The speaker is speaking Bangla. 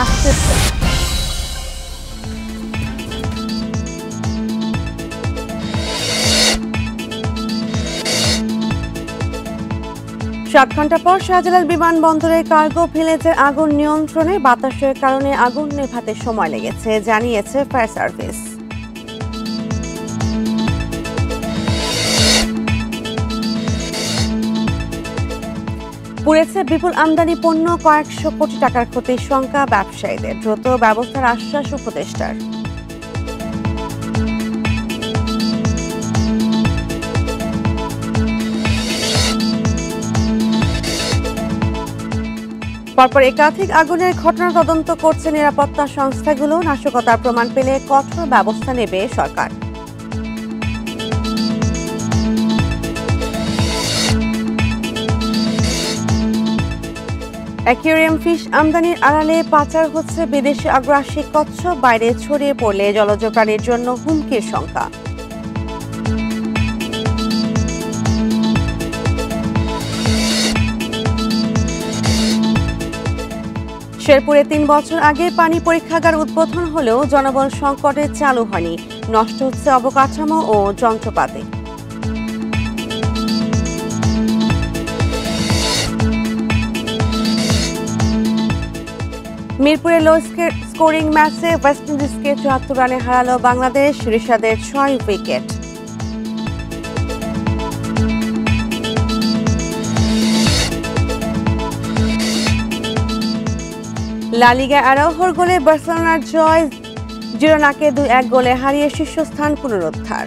আসতেছে। 7 ঘন্টা পর শাহজালাল বিমানবন্দরের কার্গো ভিলেজের আগুন নিয়ন্ত্রণে বাতাসের কারণে আগুন নেভাতে সময় লেগেছে, জানিয়েছে ফায়ার সার্ভিস। পুড়েছে বিপুল আমদানি পণ্য, কয়েকশো কোটি টাকার ক্ষতির শঙ্কা ব্যবসায়ীদের, দ্রুত ব্যবস্থার আশ্বাস উপদেষ্টার। পরপর একাধিক আগুনের ঘটনা তদন্ত করছে নিরাপত্তা সংস্থাগুলো। নাশকতার প্রমাণ পেলে কঠোর ব্যবস্থা নেবে সরকার। অ্যাকুয়ারিয়াম ফিশ আমদানির আড়ালে পাচার হচ্ছে বিদেশি আগ্রাসী কচ্ছপ, বাইরে ছড়িয়ে পড়লে জলজ প্রাণীর জন্য হুমকির শঙ্কা। শেরপুরে 3 বছর আগে পানি পরীক্ষাগার উদ্বোধন হলেও জনবল সংকটে চালু হয়নি, নষ্ট হচ্ছে অবকাঠামো ও যন্ত্রপাতি। মিরপুরে লো স্কোরিং ম্যাচে ওয়েস্ট ইন্ডিজকে 74 রানে হারালো বাংলাদেশ, রিশাদের 6 উইকেট। লা লিগায় আরাউহোর গোলে বার্সেলোনার জয়, জিরোনাকে 2-1 গোলে হারিয়ে শীর্ষস্থান পুনরুদ্ধার।